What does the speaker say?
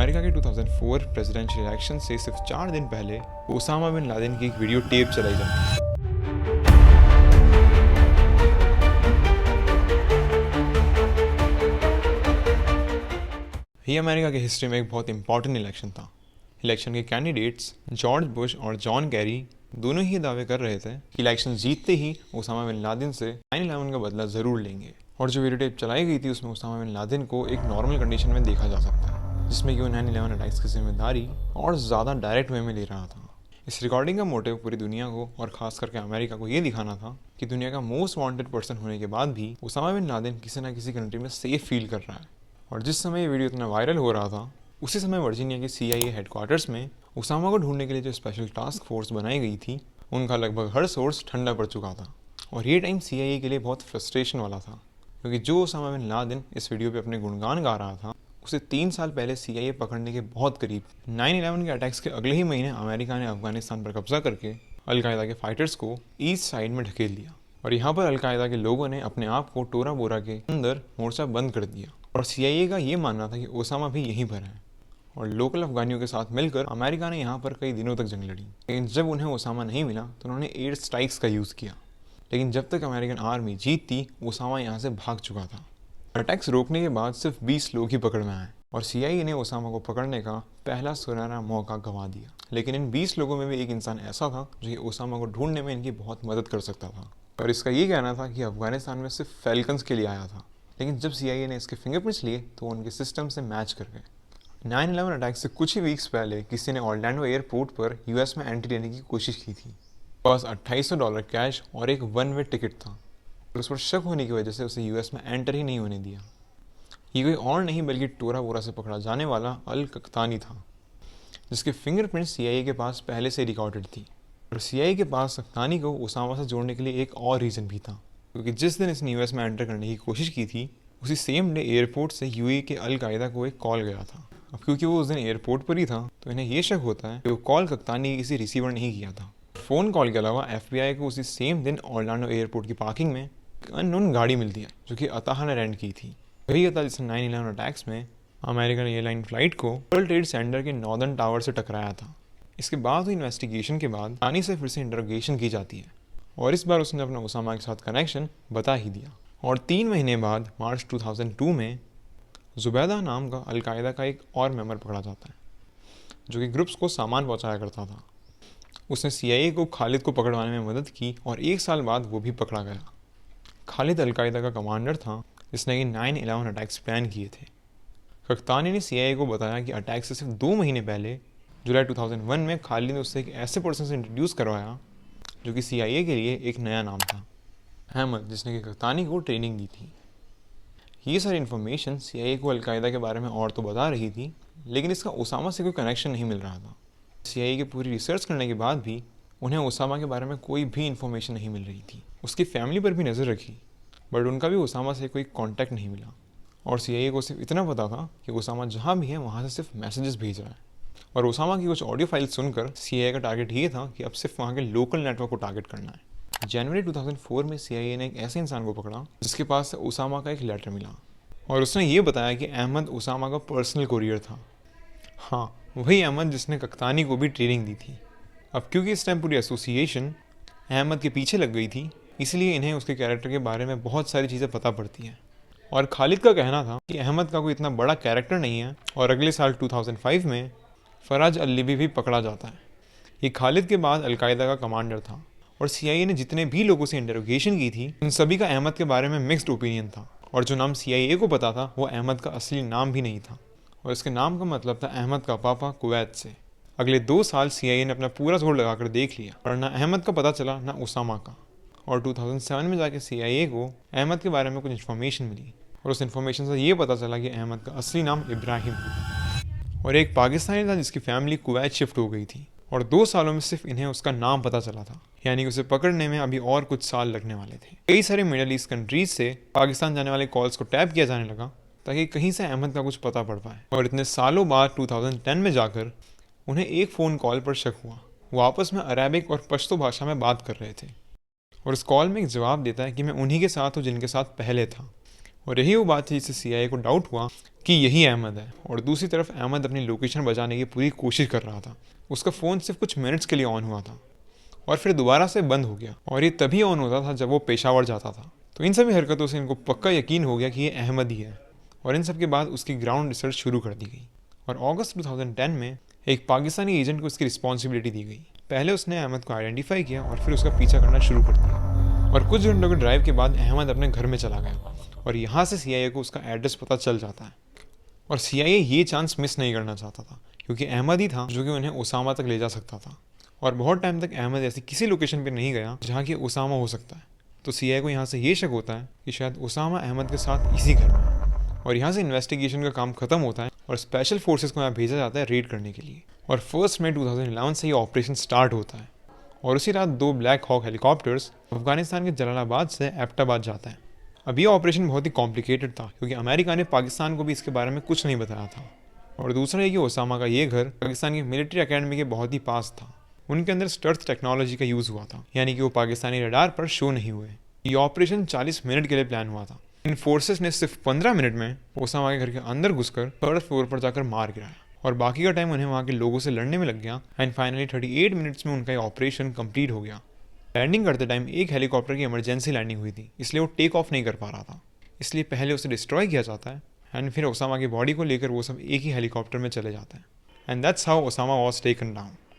America के 2004 presidential election से सिर्फ 4 दिन पहले ओसामा बिन लादेन की एक वीडियो टेप चलाई जाती है। ये अमेरिका की हिस्ट्री में एक बहुत इंपॉर्टेंट इलेक्शन था। इलेक्शन के कैंडिडेट्स जॉर्ज बुश और जॉन कैरी दोनों ही दावे कर रहे थे कि इलेक्शन जीतते ही ओसामा बिन लादेन से 9/11 का बदला ज़रूर लेंगे। और जो वीडियो टेप चलाई गई थी उसमें ओसामा बिन लादेन को एक नॉर्मल कंडीशन में देखा जा सकता है, जिसमें कि वो 9/11 अटैक्स की जिम्मेदारी और ज़्यादा डायरेक्ट वे में ले रहा था। इस रिकॉर्डिंग का मोटिव पूरी दुनिया को और ख़ास करके अमेरिका को ये दिखाना था कि दुनिया का मोस्ट वांटेड पर्सन होने के बाद भी ओसामा बिन लादेन किसी न किसी कंट्री में सेफ फील कर रहा है। और जिस समय ये वीडियो इतना वायरल हो रहा था उसी समय वर्जीनिया के CIA हेडक्वार्टर्स में ओसामा को ढूंढने के लिए जो स्पेशल टास्क फोर्स बनाई गई थी उनका लगभग हर सोर्स ठंडा पड़ चुका था। और ये टाइम CIA के लिए बहुत फ्रस्ट्रेशन वाला था, क्योंकि जो ओसामा बिन लादेन इस वीडियो पे अपने गुणगान गा रहा था उसे 3 साल पहले CIA पकड़ने के बहुत करीब। 9/11 के अटैक्स के अगले ही महीने अमेरिका ने अफगानिस्तान पर कब्जा करके अलकायदा के फाइटर्स को ईस्ट साइड में ढकेल दिया और यहाँ पर अलकायदा के लोगों ने अपने आप को टोरा बोरा के अंदर मोर्चा बंद कर दिया। और CIA का ये मानना था कि ओसामा भी यहीं पर है और लोकल अफगानियों के साथ मिलकर अमेरिका ने यहाँ पर कई दिनों तक जंग लड़ी। लेकिन जब उन्हें ओसामा नहीं मिला तो उन्होंने एयर स्ट्राइक्स का यूज़ किया। लेकिन जब तक अमेरिकन आर्मी जीतती ओसामा यहाँ से भाग चुका था। अटैक्स रोकने के बाद सिर्फ 20 लोग ही पकड़ में आए और CIA ने ओसामा को पकड़ने का पहला सुनहरा मौका गंवा दिया। लेकिन इन 20 लोगों में भी एक इंसान ऐसा था जो कि ओसामा को ढूंढने में इनकी बहुत मदद कर सकता था। और इसका ये कहना था कि अफगानिस्तान में सिर्फ फैल्कन्स के लिए आया था। लेकिन जब CIA ने इसके फिंगरप्रिंट्स लिए तो उनके सिस्टम से मैच कर गए। 9/11 अटैक से कुछ ही वीक्स पहले किसी ने ऑरलैंडो एयरपोर्ट पर US में एंट्री लेने की कोशिश की थी। बस $2800 कैश और एक 1 वे टिकट था और उस पर शक होने की वजह से उसे US में एंटर ही नहीं होने दिया। ये कोई और नहीं बल्कि टोरा बोरा से पकड़ा जाने वाला अल कख्तानी था, जिसके फिंगरप्रिंट CIA के पास पहले से रिकॉर्डेड थी। और CIA के पास कख्तानी को ओसामा से जोड़ने के लिए एक और रीज़न भी था, क्योंकि जिस दिन इसने US में एंटर करने की कोशिश की थी उसी सेम डे एयरपोर्ट से UAE के अलकायदा को एक कॉल गया था। अब क्योंकि वो उस दिन एयरपोर्ट पर ही था तो इन्हें ये शक होता है कि वो कॉल कख्तानी के किसी रिसीवर ने ही किया था। फ़ोन कॉल के अलावा FBI को उसी सेम दिन ऑरलैंडो एयरपोर्ट की पार्किंग में अननोन गाड़ी मिलती है जो कि अताह ने रेंट की थी। वही अताह जिसने 9/11 अटैक्स में अमेरिकन एयरलाइन फ्लाइट को वर्ल्ड ट्रेड सेंटर के नॉर्दर्न टावर से टकराया था। इसके बाद हुई इन्वेस्टिगेशन के बाद तानी से फिर से इंटरोगेशन की जाती है और इस बार उसने अपना ओसामा के साथ कनेक्शन बता ही दिया। और 3 महीने बाद मार्च 2002 में जुबैदा नाम का अलकायदा का एक और मेंबर पकड़ा जाता है जो कि ग्रुप्स को सामान पहुंचाया करता था। उसने CIA को खालिद को पकड़वाने में मदद की और 1 साल बाद वो भी पकड़ा गया। खालिद अलकायदा का कमांडर था जिसने कि 9/11 अटैक्स प्लान किए थे। कख्तानी ने CIA को बताया कि अटैक से सिर्फ 2 महीने पहले जुलाई 2001 में खालिद ने उससे एक ऐसे पर्सन से इंट्रोड्यूस करवाया जो कि CIA के लिए एक नया नाम था, अहमद, जिसने कि कख्तानी को ट्रेनिंग दी थी। ये सारी इन्फॉर्मेशन CIA को अलकायदा के बारे में और तो बता रही थी, लेकिन इसका ओसामा से कोई कनेक्शन नहीं मिल रहा था। CIA की पूरी रिसर्च करने के बाद भी उन्हें ओसामा के बारे में कोई भी इन्फॉर्मेशन नहीं मिल रही थी। उसकी फैमिली पर भी नज़र रखी बट उनका भी ओसामा से कोई कांटेक्ट नहीं मिला। और CIA को सिर्फ इतना पता था कि ओसामा जहाँ भी है वहाँ से सिर्फ मैसेजेस भेज रहा है। और ओसामा की कुछ ऑडियो फाइल्स सुनकर CIA का टारगेट ये था कि अब सिर्फ वहाँ के लोकल नेटवर्क को टारगेट करना है। जनवरी 2004 में CIA ने एक ऐसे इंसान को पकड़ा जिसके पास से ओसामा का एक लेटर मिला और उसने ये बताया कि अहमद ओसामा का पर्सनल कोरियर था। हाँ, वही अहमद जिसने कख्तानी को भी ट्रेनिंग दी थी। अब क्योंकि इस टाइम पूरी एसोसिएशन अहमद के पीछे लग गई थी इसलिए इन्हें उसके कैरेक्टर के बारे में बहुत सारी चीज़ें पता पड़ती हैं। और खालिद का कहना था कि अहमद का कोई इतना बड़ा कैरेक्टर नहीं है। और अगले साल 2005 में फराज अल-लिबी भी पकड़ा जाता है। ये खालिद के बाद अलकायदा का कमांडर था और CIA ने जितने भी लोगों से इंटरोगेशन की थी उन सभी का अहमद के बारे में मिक्स्ड ओपिनियन था। और जो नाम CIA को पता था वो अहमद का असली नाम भी नहीं था और इसके नाम का मतलब था अहमद का पापा कुवैत से। अगले 2 साल CIA ने अपना पूरा जोर लगाकर देख लिया और ना अहमद का पता चला ना ओसामा का। और 2007 में जाके CIA को अहमद के बारे में कुछ इन्फॉर्मेशन मिली और उस इन्फॉर्मेशन से ये पता चला कि अहमद का असली नाम इब्राहिम है और एक पाकिस्तानी था जिसकी फैमिली कुवैत शिफ्ट हो गई थी। और 2 सालों में सिर्फ इन्हें उसका नाम पता चला था, यानी कि उसे पकड़ने में अभी और कुछ साल लगने वाले थे। कई सारे मिडल ईस्ट कंट्रीज से पाकिस्तान जाने वाले कॉल्स को टैप किया जाने लगा ताकि कहीं से अहमद का कुछ पता पड़ पाए। और इतने सालों बाद 2010 में जाकर उन्हें एक फ़ोन कॉल पर शक हुआ। वो आपस में अरेबिक और पश्तो भाषा में बात कर रहे थे और उस कॉल में एक जवाब देता है कि मैं उन्हीं के साथ हूँ जिनके साथ पहले था। और यही वो बात थी जिससे CIA को डाउट हुआ कि यही अहमद है, और दूसरी तरफ अहमद अपनी लोकेशन बचाने की पूरी कोशिश कर रहा था। उसका फ़ोन सिर्फ कुछ मिनट्स के लिए ऑन हुआ था और फिर दोबारा से बंद हो गया, और ये तभी ऑन होता था जब वो पेशावर जाता था। तो इन सभी हरकतों से इनको पक्का यकीन हो गया कि ये अहमद ही है, और इन सब के बाद उसकी ग्राउंड रिसर्च शुरू कर दी गई। और अगस्त 2010 में एक पाकिस्तानी एजेंट को इसकी रिस्पॉन्सिबिलिटी दी गई। पहले उसने अहमद को आइडेंटिफाई किया और फिर उसका पीछा करना शुरू कर दिया। और कुछ घंटों के ड्राइव के बाद अहमद अपने घर में चला गया, और यहाँ से CIA को उसका एड्रेस पता चल जाता है। और CIA ये चांस मिस नहीं करना चाहता था, क्योंकि अहमद ही था जो कि उन्हें उसामा तक ले जा सकता था। और बहुत टाइम तक अहमद ऐसी किसी लोकेशन पर नहीं गया जहाँ की उसामा हो सकता है। तो CIA को यहाँ से ये शक होता है कि शायद उसामा अहमद के साथ इसी घर में है। और यहाँ से इन्वेस्टिगेशन का काम खत्म होता है और स्पेशल फोर्सेस को यहाँ भेजा जाता है रेड करने के लिए। और 1 मई 2011 से ये ऑपरेशन स्टार्ट होता है, और उसी रात 2 ब्लैक हॉक हेलीकॉप्टर्स अफगानिस्तान के जलालाबाद से एबटाबाद जाता है। अब ये ऑपरेशन बहुत ही कॉम्प्लिकेटेड था, क्योंकि अमेरिका ने पाकिस्तान को भी इसके बारे में कुछ नहीं बताया था। और दूसरा ये कि ओसामा का ये घर पाकिस्तान की मिलिट्री अकेडमी के बहुत ही पास था। उनके अंदर स्टर्थ टेक्नोलॉजी का यूज़ हुआ था, यानी कि वो पाकिस्तानी रडार पर शो नहीं हुए। ये ऑपरेशन 40 मिनट के लिए प्लान हुआ था। इन फोर्सेस ने सिर्फ 15 मिनट में ओसामा के घर के अंदर घुसकर 3rd फ्लोर पर जाकर मार गिराया, और बाकी का टाइम उन्हें वहाँ के लोगों से लड़ने में लग गया। एंड फाइनली 38 मिनट्स में उनका ये ऑपरेशन कंप्लीट हो गया। लैंडिंग करते टाइम एक हेलीकॉप्टर की इमरजेंसी लैंडिंग हुई थी, इसलिए वो टेक ऑफ नहीं कर पा रहा था। इसलिए पहले उसे डिस्ट्रॉय किया जाता है, एंड फिर ओसामा की बॉडी को लेकर वो सब एक ही हेलीकॉप्टर में चले जाते हैं। And that's how Osama was taken down.